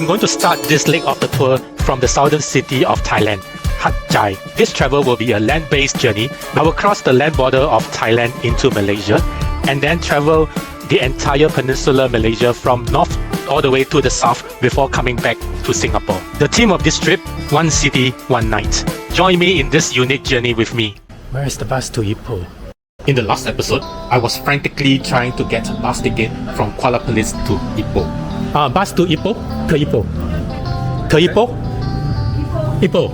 I'm going to start this leg of the tour from the southern city of Thailand, Hat Yai. This travel will be a land-based journey. I will cross the land border of Thailand into Malaysia and then travel the entire peninsular Malaysia from north all the way to the south before coming back to Singapore. The theme of this trip, one city, one night. Join me in this unique journey with me. Where is the bus to Ipoh? In the last episode, I was frantically trying to get a bus ticket from Kuala Perlis to Ipoh. Bus to Ipoh? Ke Ipoh? Ke Ipoh? Ipoh.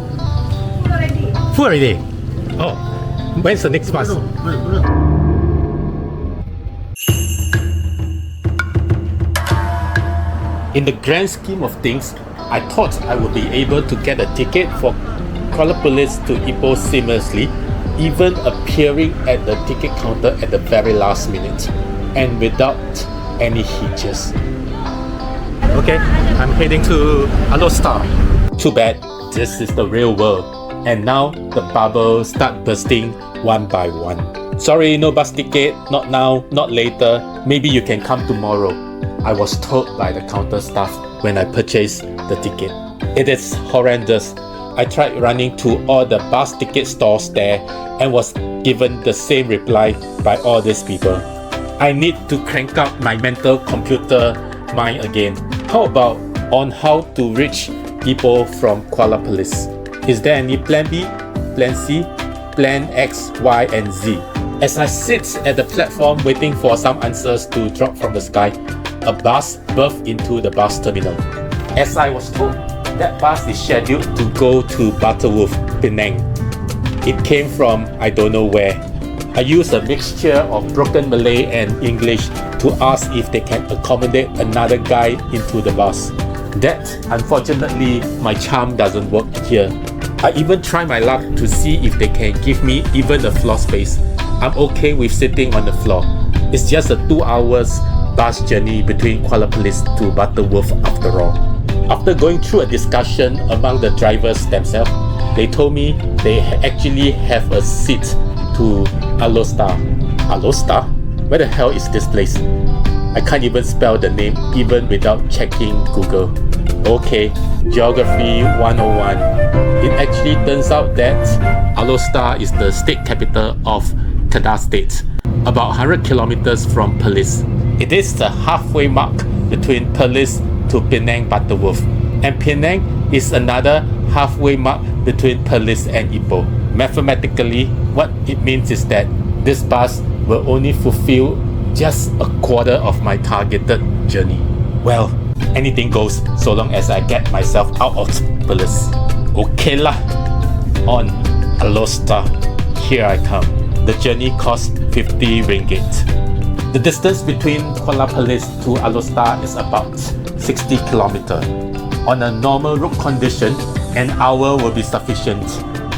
Full already. Oh, when's the next bus? In the grand scheme of things, I thought I would be able to get a ticket for Kuala Perlis to Ipoh seamlessly, even appearing at the ticket counter at the very last minute, and without any hitches. Okay, I'm heading to Alor Setar. Too bad, this is the real world, and now the bubbles start bursting one by one. Sorry, no bus ticket, not now, not later, maybe you can come tomorrow. I was told by the counter staff when I purchased the ticket. It is horrendous. I tried running to all the bus ticket stores there and was given the same reply by all these people. I need to crank up my mental computer mind again. How about on how to reach Ipoh from Kuala Perlis? Is there any plan B, plan C, plan X, Y and Z? As I sit at the platform waiting for some answers to drop from the sky, a bus berthed into the bus terminal. As I was told, that bus is scheduled to go to Butterworth, Penang. It came from I don't know where. I used a mixture of broken Malay and English to ask if they can accommodate another guy into the bus. That, unfortunately, my charm doesn't work here. I even try my luck to see if they can give me even a floor space. I'm okay with sitting on the floor. It's just a 2 hours bus journey between Kuala Perlis to Butterworth after all. After going through a discussion among the drivers themselves, they told me they actually have a seat to Alor Setar. Alor Setar? Where the hell is this place? I can't even spell the name even without checking Google. Okay, Geography 101. It actually turns out that Alor Setar is the state capital of Kedah state, about 100 kilometers from Perlis. It is the halfway mark between Perlis to Penang Butterworth, and Penang is another halfway mark between Perlis and Ipoh. Mathematically, what it means is that this bus will only fulfill just a quarter of my targeted journey. Well, anything goes so long as I get myself out of Perlis. Okay lah, on Alor Setar, here I come. The journey cost 50 ringgit. The distance between Kuala Perlis to Alor Setar is about 60 km. On a normal road condition, an hour will be sufficient.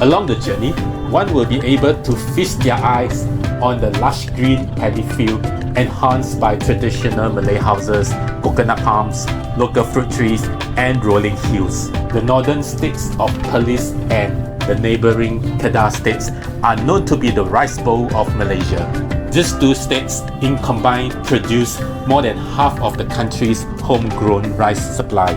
Along the journey, one will be able to feast their eyes on the lush green paddy field enhanced by traditional Malay houses, coconut palms, local fruit trees and rolling hills. The northern states of Perlis and the neighbouring Kedah states are known to be the rice bowl of Malaysia. These two states in combine produce more than half of the country's homegrown rice supply.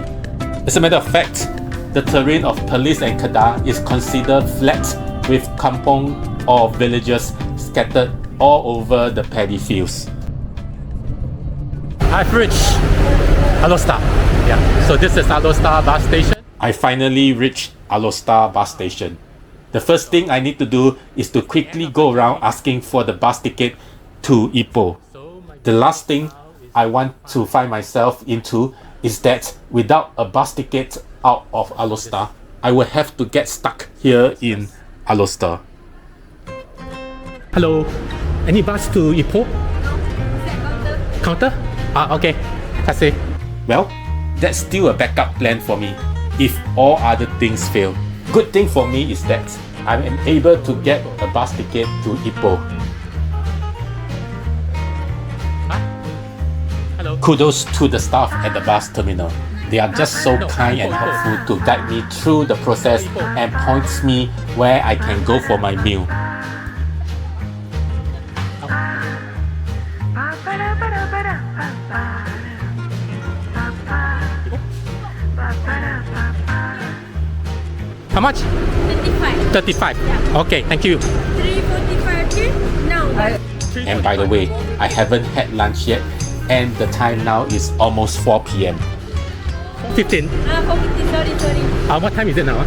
As a matter of fact, the terrain of Perlis and Kedah is considered flat with kampong or villages scattered all over the paddy fields. I've reached Alor Setar. Yeah, so this is Alor Setar bus station. I finally reached Alor Setar bus station. The first thing I need to do is to quickly go around asking for the bus ticket to Ipoh. The last thing I want to find myself into is that without a bus ticket out of Alor Setar, I will have to get stuck here in Alor Setar. Hello, any bus to Ipoh? Counter? Okay, kasi. Well, that's still a backup plan for me if all other things fail. Good thing for me is that I am able to get a bus ticket to Ipoh. Hello. Kudos to the staff at the bus terminal. They are just so kind and helpful to guide me through the process and points me where I can go for my meal. How much? 35. 35. Yeah. Okay, thank you. 345 here. Now. And by the way, I haven't had lunch yet, and the time now is almost 4 p.m. 15. 450, sorry. What time is it now?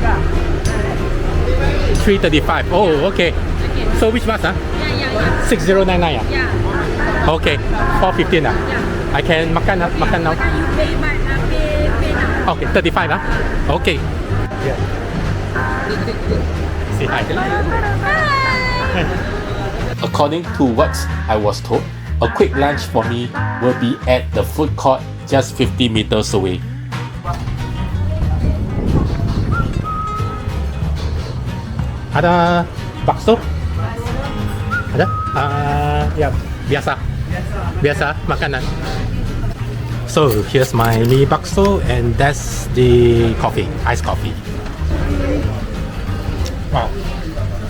Now. 3:35. Oh, okay. Okay. So which bus? Yeah. 6099. Yeah. Okay, 4:15. Yeah. I can makan now. Makan now. You pay now. Okay, 35. Okay. Yeah. Say hi. According to what I was told, a quick lunch for me will be at the food court just 50 meters away. Ada bakso? Ada? Ya, biasa makanan. So here's my mie bakso, and that's the coffee, iced coffee. Wow,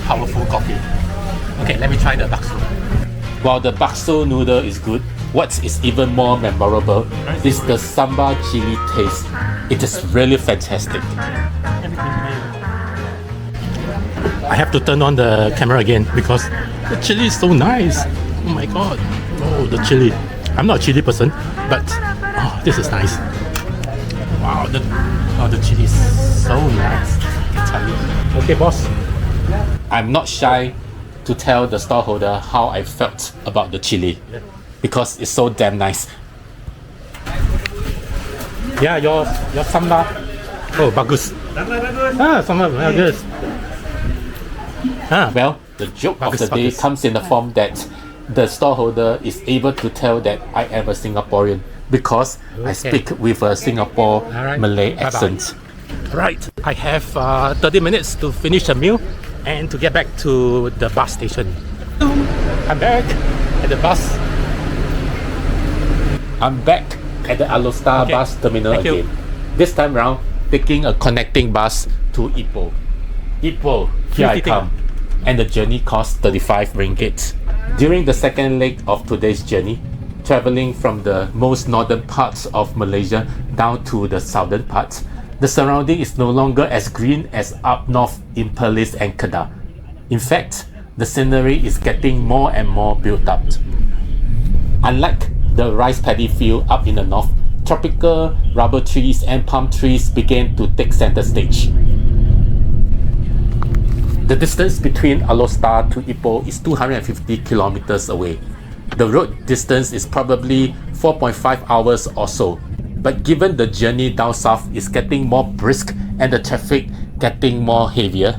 powerful coffee. Okay, let me try the bakso. While the bakso noodle is good, what is even more memorable is the sambal chilli taste. It is really fantastic. I have to turn on the camera again because the chili is so nice. Oh my god. Oh, the chili. I'm not a chili person, but oh, this is nice. Wow, the chili is so nice. I tell you. Okay, boss. I'm not shy to tell the storeholder how I felt about the chili because it's so damn nice. Yeah, your sambal. Oh, bagus. Sambal bagus. Well, the joke of the day comes in the form that the storeholder is able to tell that I am a Singaporean because I speak with a Singapore Malay accent. Right, I have 30 minutes to finish the meal and to get back to the bus station. I'm back at the bus. I'm back at the Alor Setar bus terminal again. This time round, taking a connecting bus to Ipoh. Ipoh, here I come. And the journey cost 35 ringgit. During the second leg of today's journey, traveling from the most northern parts of Malaysia down to the southern parts, the surrounding is no longer as green as up north in Perlis and Kedah. In fact, the scenery is getting more and more built up. Unlike the rice paddy field up in the north, tropical rubber trees and palm trees began to take center stage. The distance between Alor Setar to Ipoh is 250 kilometers away. The road distance is probably 4.5 hours or so. But given the journey down south is getting more brisk and the traffic getting more heavier,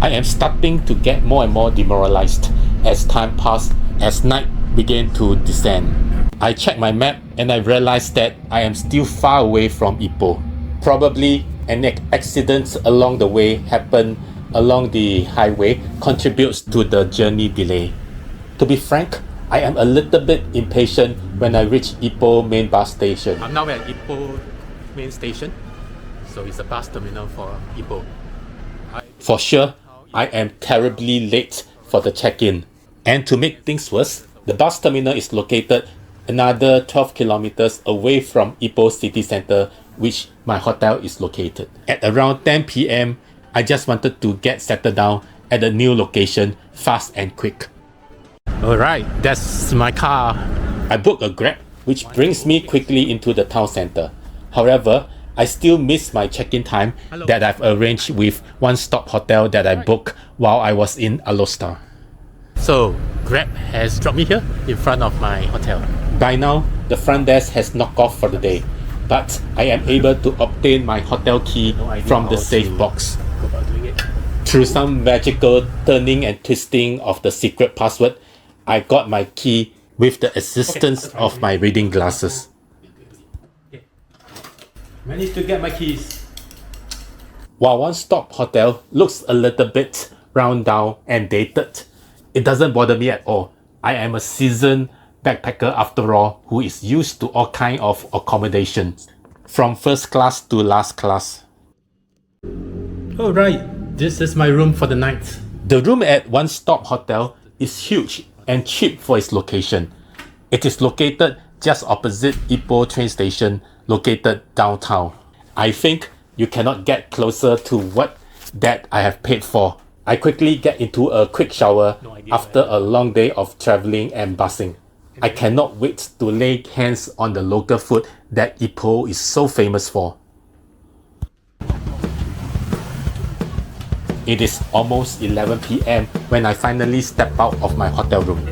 I am starting to get more and more demoralized as time passed, as night began to descend. I checked my map and I realized that I am still far away from Ipoh. Probably an accident along the way happened along the highway contributes to the journey delay. To be frank, I am a little bit impatient when I reach Ipoh main bus station. I'm now at Ipoh main station, so it's a bus terminal for Ipoh. For sure, I am terribly late for the check-in. And to make things worse, the bus terminal is located another 12 kilometers away from Ipoh city center, which my hotel is located. At around 10 p.m, I just wanted to get settled down at the new location fast and quick. Alright, that's my car. I booked a Grab, which brings me quickly into the town center. However, I still miss my check-in time that I've arranged with one-stop hotel that I booked while I was in Alor Setar. So, Grab has dropped me here in front of my hotel. By now, the front desk has knocked off for the day, but I am able to obtain my hotel key from the safe box. Through some magical turning and twisting of the secret password, I got my key with the assistance of my reading glasses. Managed to get my keys. While One Stop Hotel looks a little bit run down and dated, it doesn't bother me at all. I am a seasoned backpacker after all, who is used to all kinds of accommodations, from first class to last class. Alright, this is my room for the night. The room at One Stop Hotel is huge and cheap for its location. It is located just opposite Ipoh train station, located downtown. I think you cannot get closer to what that I have paid for. I quickly get into a quick shower after a long day of traveling and busing. I cannot wait to lay hands on the local food that Ipoh is so famous for. It is almost 11 p.m. when I finally step out of my hotel room.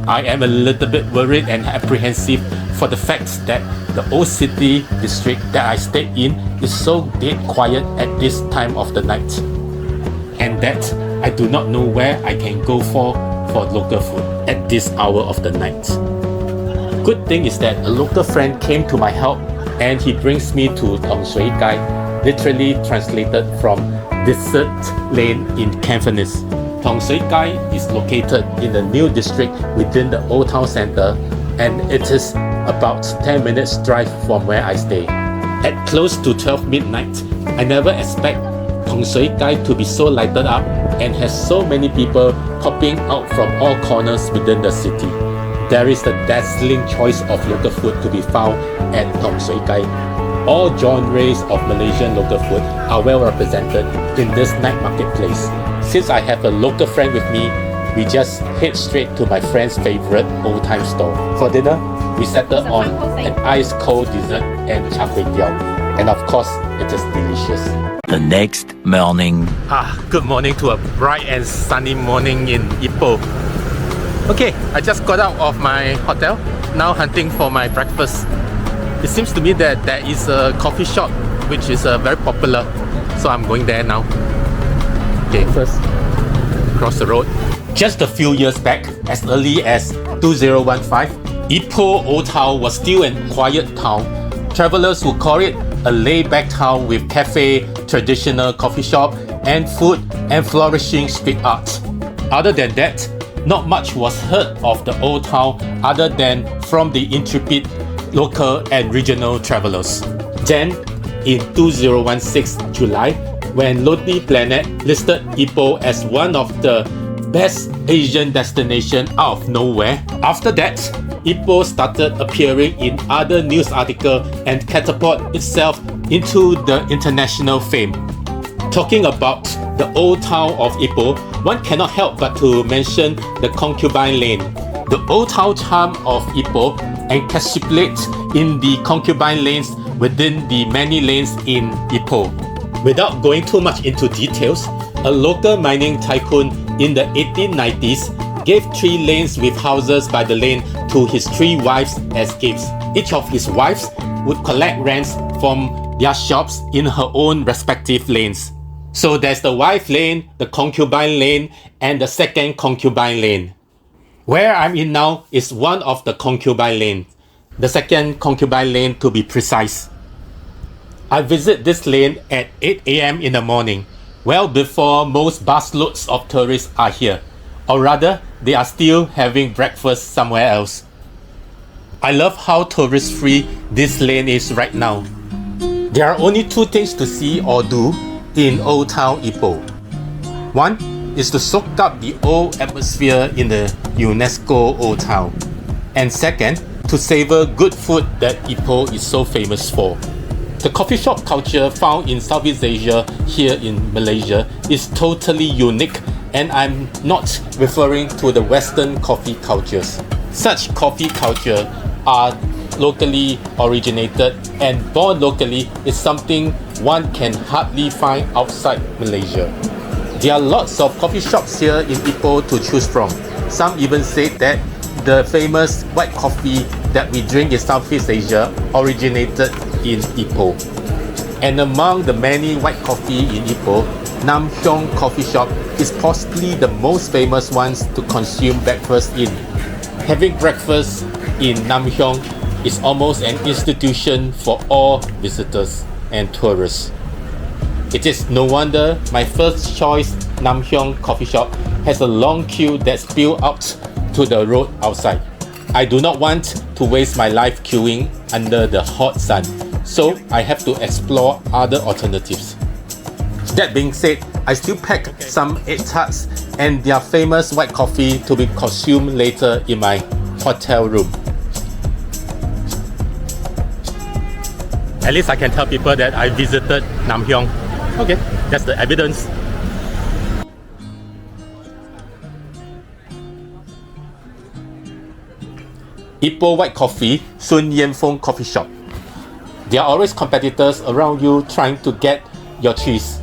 I am a little bit worried and apprehensive for the fact that the old city district that I stayed in is so dead quiet at this time of the night, and that I do not know where I can go for local food at this hour of the night. Good thing is that a local friend came to my help and he brings me to Tong Sui Kai, literally translated from Desert Lane in Cantonese. Tong Sui Kai is located in the new district within the Old Town Centre, and it is about 10 minutes drive from where I stay. At close to 12 midnight, I never expect Tong Sui Kai to be so lighted up and has so many people popping out from all corners within the city. There is a dazzling choice of local food to be found at Tong Sui Kai. All genres of Malaysian local food are well represented in this night marketplace. Since I have a local friend with me, we just head straight to my friend's favorite old-time store. For dinner, we settled on an ice-cold dessert and char kway teow. And of course, it is delicious. The next morning. Good morning to a bright and sunny morning in Ipoh. Okay, I just got out of my hotel, now hunting for my breakfast. It seems to me that there is a coffee shop which is very popular, so I'm going there now. Okay, first, cross the road. Just a few years back, as early as 2015, Ipoh Old Town was still a quiet town. Travelers would call it a laid-back town with cafe, traditional coffee shop, and food and flourishing street art. Other than that, not much was heard of the old town other than from the intrepid local and regional travelers. Then, in 2016 July, when Lonely Planet listed Ipoh as one of the best Asian destination out of nowhere, after that, Ipoh started appearing in other news articles and catapult itself into the international fame. Talking about the old town of Ipoh, one cannot help but to mention the Concubine Lane. The old town charm of Ipoh encapsulates in the Concubine lanes within the many lanes in Ipoh. Without going too much into details, a local mining tycoon in the 1890s gave 3 lanes with houses by the lane to his 3 wives as gifts. Each of his wives would collect rents from their shops in her own respective lanes. So there's the wife lane, the concubine lane, and the second concubine lane. Where I'm in now is one of the concubine lanes, the second concubine lane to be precise. I visit this lane at 8 a.m. in the morning, well before most busloads of tourists are here, or rather, they are still having breakfast somewhere else. I love how tourist-free this lane is right now. There are only 2 things to see or do in Old Town Ipoh. One is to soak up the old atmosphere in the UNESCO Old Town. And second, to savor good food that Ipoh is so famous for. The coffee shop culture found in Southeast Asia here in Malaysia is totally unique, and I'm not referring to the Western coffee cultures. Such coffee culture are locally originated, and born locally is something one can hardly find outside Malaysia. There are lots of coffee shops here in Ipoh to choose from. Some even say that the famous white coffee that we drink in Southeast Asia originated in Ipoh. And among the many white coffee in Ipoh, Nam Heong coffee shop is possibly the most famous ones to consume breakfast in. Having breakfast in Nam Heong is almost an institution for all visitors and tourists. It is no wonder my first choice Nam Heong coffee shop has a long queue that spills out to the road outside. I do not want to waste my life queuing under the hot sun, so I have to explore other alternatives. That being said, I still pack some egg tarts and their famous white coffee to be consumed later in my hotel room. At least I can tell people that I visited Nam Heong. Okay, that's the evidence. Ipoh White Coffee, Foong Coffee Shop. There are always competitors around you trying to get your cheese.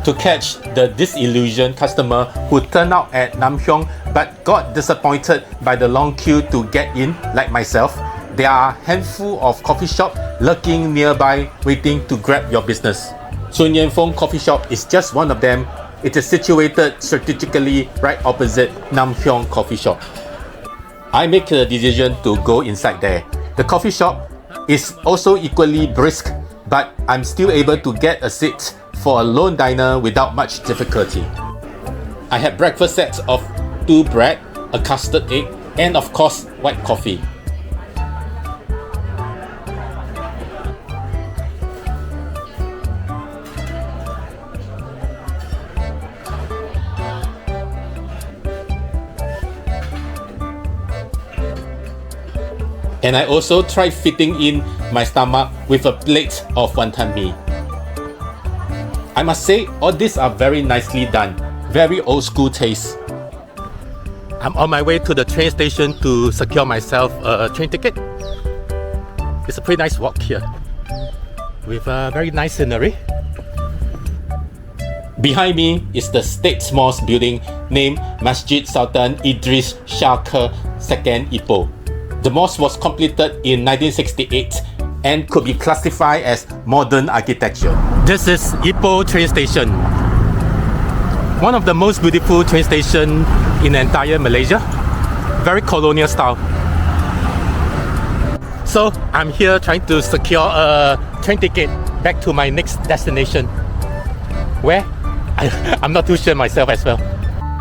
To catch the disillusioned customer who turned out at Nam Heong but got disappointed by the long queue to get in, like myself, there are a handful of coffee shops lurking nearby waiting to grab your business. Foong Coffee Shop is just one of them. It is situated strategically right opposite Nam Heong Coffee Shop. I make the decision to go inside there. The coffee shop is also equally brisk, but I'm still able to get a seat for a lone diner without much difficulty. I had breakfast sets of 2 bread, a custard egg, and of course white coffee. And I also tried fitting in my stomach with a plate of wonton mee. I must say, all these are very nicely done, very old school taste. I'm on my way to the train station to secure myself a train ticket. It's a pretty nice walk here, with a very nice scenery. Behind me is the State Mosque building named Masjid Sultan Idris Shah II Ipoh. The mosque was completed in 1968 and could be classified as modern architecture. This is Ipoh train station. One of the most beautiful train stations in the entire Malaysia. Very colonial style. So I'm here trying to secure a train ticket back to my next destination. Where? I'm not too sure myself as well.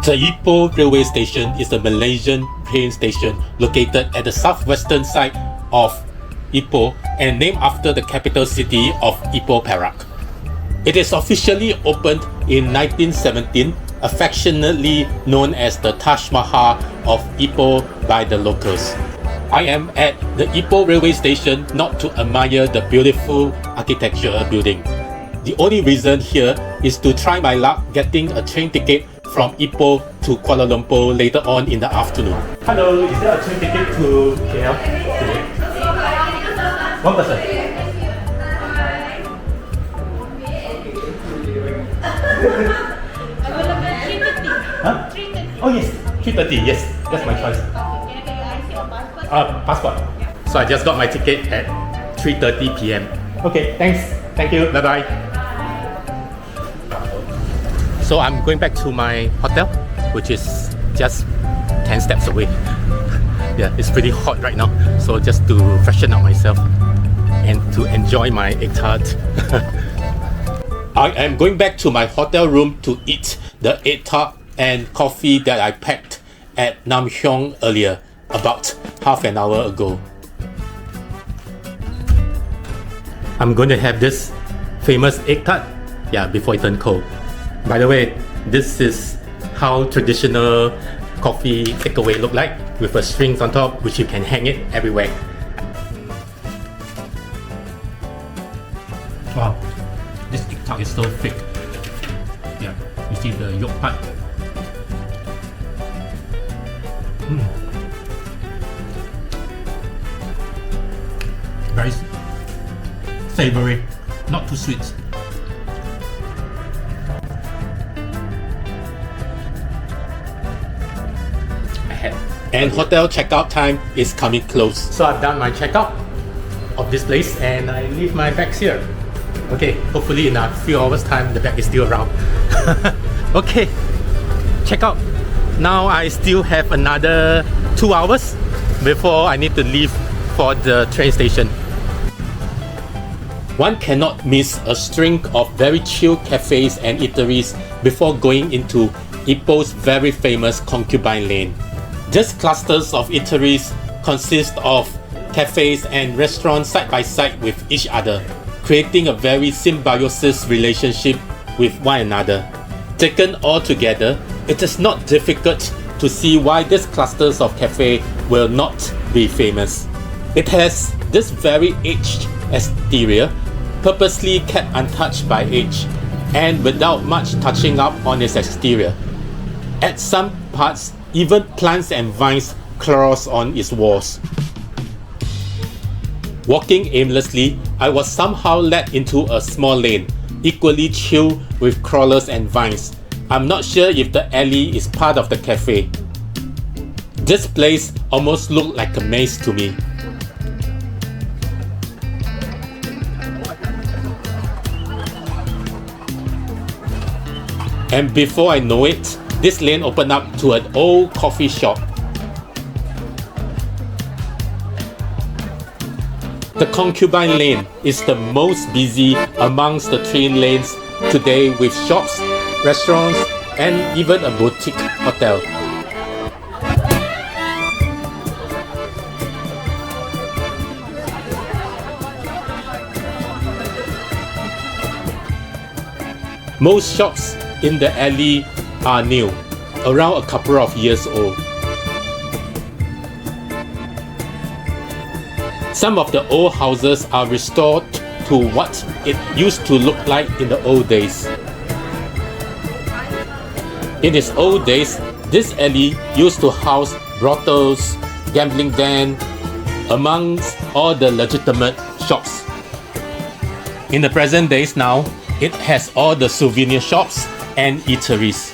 The Ipoh railway station is a Malaysian train station located at the southwestern side of Ipoh and named after the capital city of Ipoh Perak. It is officially opened in 1917, affectionately known as the Taj Mahal of Ipoh by the locals. I am at the Ipoh railway station not to admire the beautiful architectural building. The only reason here is to try my luck getting a train ticket from Ipoh to Kuala Lumpur later on in the afternoon. Hello, is there a train ticket to KL today? One person. Huh? 3:30. Oh yes, 3:30. Yes, that's my choice. Passport. So I just got my ticket at 3:30 p.m. Okay, thanks. Thank you. Bye bye. So I'm going back to my hotel, which is just 10 steps away. Yeah, it's pretty hot right now. So just to freshen up myself and to enjoy my egg tart. I am going back to my hotel room to eat the egg tart and coffee that I packed at Nam Heong earlier, about half an hour ago. I'm going to have this famous egg tart, before it turns cold. By the way, this is how traditional coffee takeaway look like, with a strings on top which you can hang it everywhere. Wow, this egg tart is so thick. Yeah, you see the yolk part. Very savory, not too sweet. And hotel checkout time is coming close. So I've done my checkout of this place and I leave my bags here. Okay, hopefully in a few hours time the bag is still around. Okay, check out. Now I still have another 2 hours before I need to leave for the train station. One cannot miss a string of very chill cafes and eateries before going into Ipoh's very famous Concubine Lane. These clusters of eateries consist of cafes and restaurants side by side with each other, creating a very symbiosis relationship with one another. Taken all together, it is not difficult to see why these clusters of cafe will not be famous. It has this very aged exterior purposely kept untouched by age and without much touching up on its exterior. At some parts, even plants and vines cross on its walls. Walking aimlessly, I was somehow led into a small lane, equally chill with crawlers and vines. I'm not sure if the alley is part of the cafe. This place almost looked like a maze to me. And before I know it, this lane opened up to an old coffee shop. The Concubine Lane is the most busy amongst the 3 lanes today, with shops, restaurants, and even a boutique hotel. Most shops in the alley are new, around a couple of years old. Some of the old houses are restored to what it used to look like in the old days. In its old days, this alley used to house brothels, gambling den, amongst all the legitimate shops. In the present days now, it has all the souvenir shops and eateries.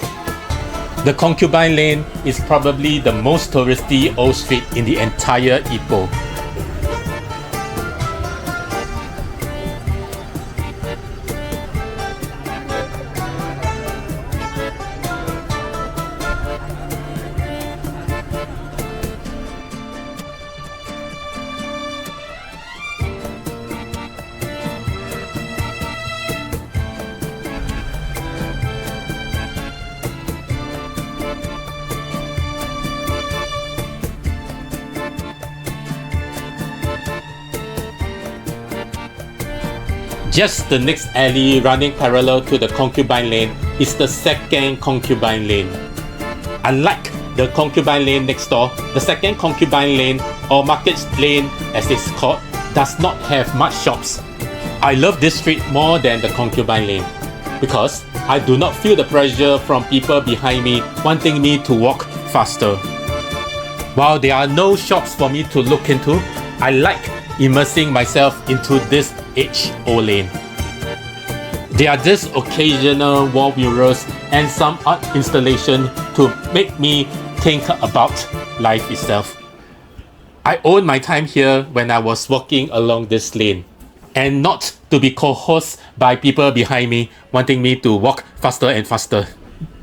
The Concubine Lane is probably the most touristy old street in the entire Ipoh. Just the next alley running parallel to the Concubine Lane is the second Concubine Lane. Unlike the Concubine Lane next door, the second Concubine Lane, or Market Lane as it's called, does not have much shops. I love this street more than the Concubine Lane because I do not feel the pressure from people behind me wanting me to walk faster. While there are no shops for me to look into, I like immersing myself into this age-old lane. There are just occasional wall murals and some art installation to make me think about life itself. I own my time here when I was walking along this lane, and not to be coerced by people behind me wanting me to walk faster and faster.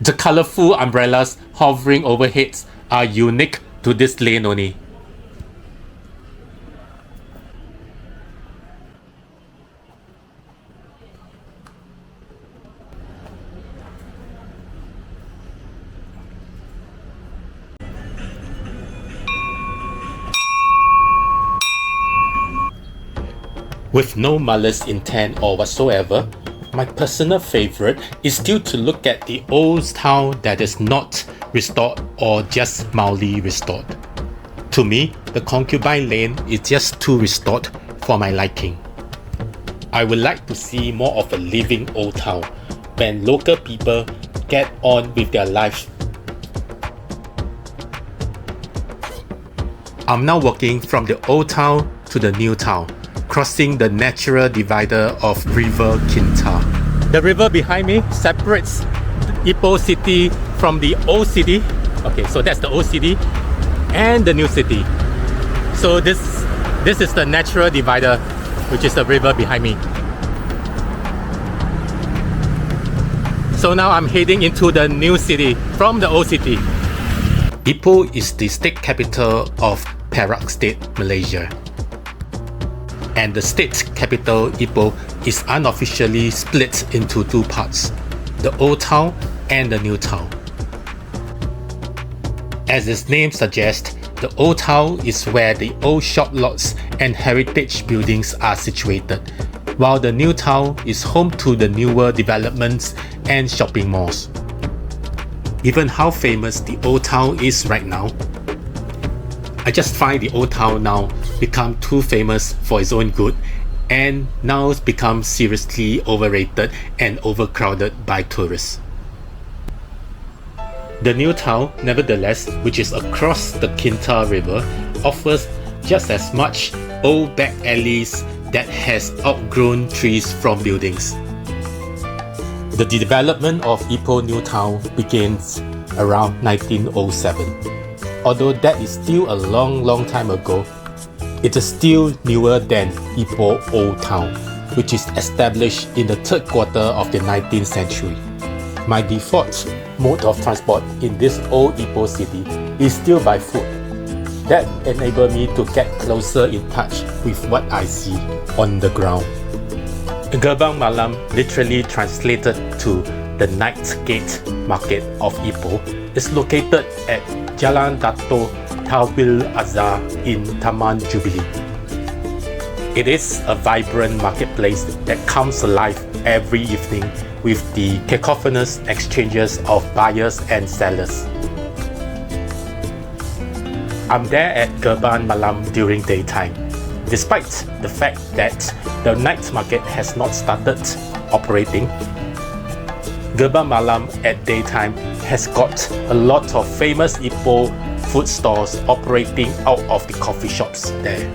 The colorful umbrellas hovering overhead are unique to this lane only. With no malice intent or whatsoever, my personal favorite is still to look at the old town that is not restored or just mildly restored. To me, the Concubine Lane is just too restored for my liking. I would like to see more of a living old town when local people get on with their lives. I'm now walking from the old town to the new town, crossing the natural divider of River Kinta. The river behind me separates Ipoh city from the old city. Okay, so that's the old city and the new city. So this is the natural divider, which is the river behind me. So now I'm heading into the new city from the old city. Ipoh is the state capital of Perak State, Malaysia. And the state capital, Ipoh, is unofficially split into 2 parts, the Old Town and the New Town. As its name suggests, the Old Town is where the old shop lots and heritage buildings are situated, while the New Town is home to the newer developments and shopping malls. Given how famous the Old Town is right now, I just find the Old Town now become too famous for its own good, and now it's become seriously overrated and overcrowded by tourists. The New Town, nevertheless, which is across the Kinta River, offers just as much old back alleys that has outgrown trees from buildings. The development of Ipoh New Town begins around 1907. Although that is still a long time ago, it is still newer than Ipoh Old Town, which is established in the third quarter of the 19th century. My default mode of transport in this old Ipoh city is still by foot. That enables me to get closer in touch with what I see on the ground. Gerbang Malam, literally translated to the Night Gate Market of Ipoh, is located at Jalan Dato Taubil Azhar in Taman Jubilee. It is a vibrant marketplace that comes alive every evening with the cacophonous exchanges of buyers and sellers. I'm there at Gerbang Malam during daytime, despite the fact that the night market has not started operating. Gerbang Malam at daytime has got a lot of famous Ipoh food stores operating out of the coffee shops there.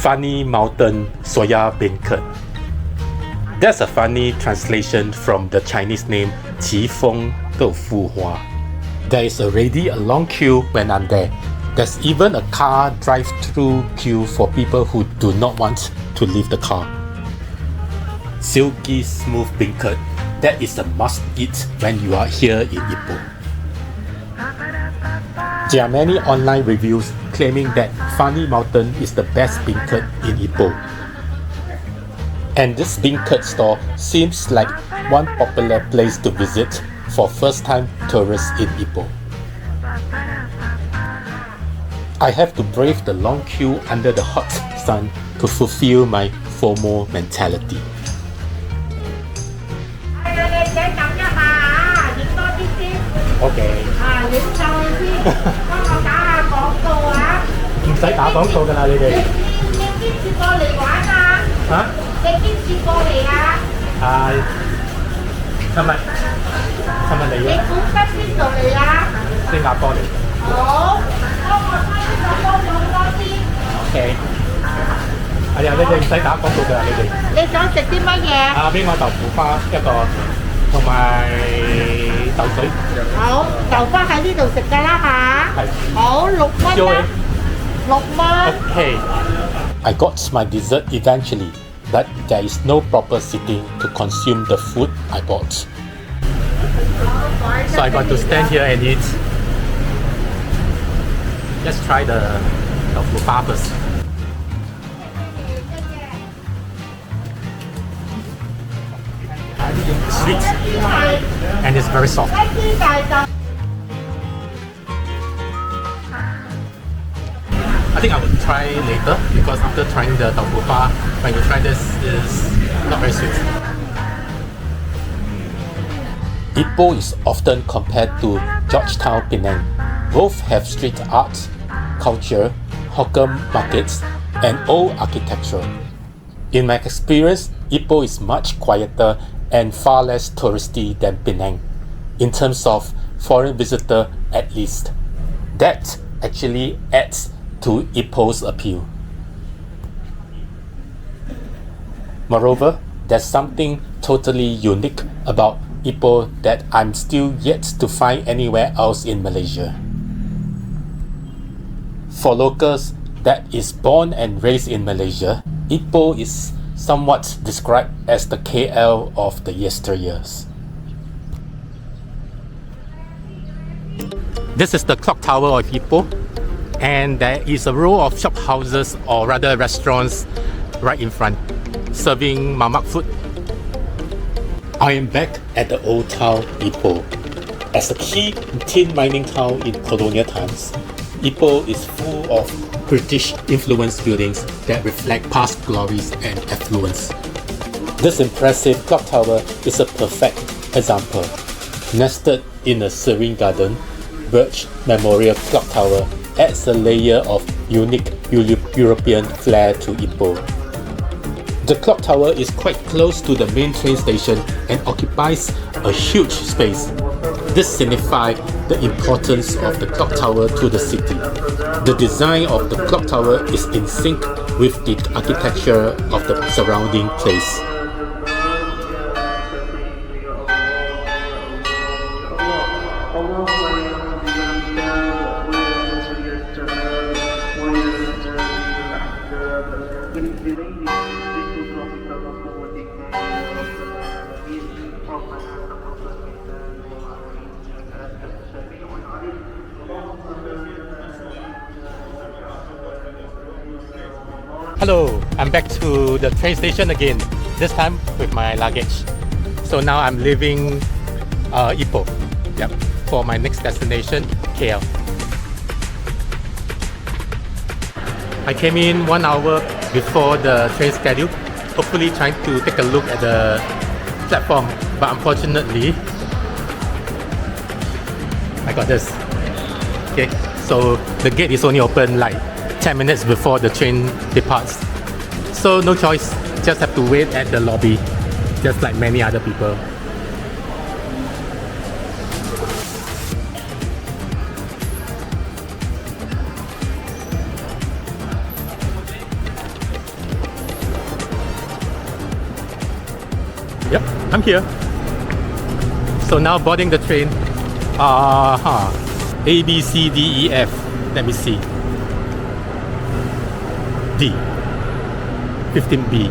Funny Mountain Soya Beancurd. That's a funny translation from the Chinese name Qi Feng Dou Fu Hua. There is already a long queue when I'm there. There's even a car drive-through queue for people who do not want to leave the car. Silky smooth beancurd. That is a must-eat when you are here in Ipoh. There are many online reviews claiming that Funny Mountain is the best beancurd in Ipoh. And this beancurd store seems like one popular place to visit for first-time tourists in Ipoh. I have to brave the long queue under the hot sun to fulfill my FOMO mentality. Okay. 影上去先，幫我打下廣告啊！唔使打廣告㗎啦，你哋。你幾時過嚟玩啊？嚇？你幾時過嚟啊？尋日嚟你嘅，本身邊度嚟啊？新加坡嚟。好，幫我睇呢個多咗多啲。OK。係啊，你哋唔使打廣告㗎啦，你哋。你想食啲乜嘢？俾我豆腐花一個，同埋豆水。好，豆花喺呢度食㗎啦吓。係。好，6蚊啦。6蚊。Okay. I got my dessert eventually, but there is no proper sitting to consume the food I bought. So I got to stand here and eat. Let's try the tofu fa first. Sweet and it's very soft. I think I will try later because after trying the tofu fa, when you try this, is not very sweet. Ipoh is often compared to Georgetown, Penang. Both have street art, culture, hawker markets, and old architecture. In my experience, Ipoh is much quieter and far less touristy than Penang, in terms of foreign visitor at least. That actually adds to Ipoh's appeal. Moreover, there's something totally unique about Ipoh that I'm still yet to find anywhere else in Malaysia. For locals that is born and raised in Malaysia, Ipoh is somewhat described as the KL of the yesteryears. This is the clock tower of Ipoh, and there is a row of shophouses, or rather restaurants, right in front, serving mamak food. I am back at the Old Town, Ipoh. As a key tin mining town in colonial times, Ipoh is full of British-influenced buildings that reflect past glories and affluence. This impressive clock tower is a perfect example. Nested in a serene garden, Birch Memorial Clock Tower adds a layer of unique European flair to Ipoh. The clock tower is quite close to the main train station and occupies a huge space. This signifies the importance of the clock tower to the city. The design of the clock tower is in sync with the architecture of the surrounding place. Hello, I'm back to the train station again, this time with my luggage. So now I'm leaving Ipoh, for my next destination, KL. I came in 1 hour before the train schedule, hopefully trying to take a look at the platform, but unfortunately, I got this. Okay, so the gate is only open like 10 minutes before the train departs. So no choice, just have to wait at the lobby, just like many other people. Yep, I'm here. So now boarding the train. A, B, C, D, E, F. Let me see. D, 15B.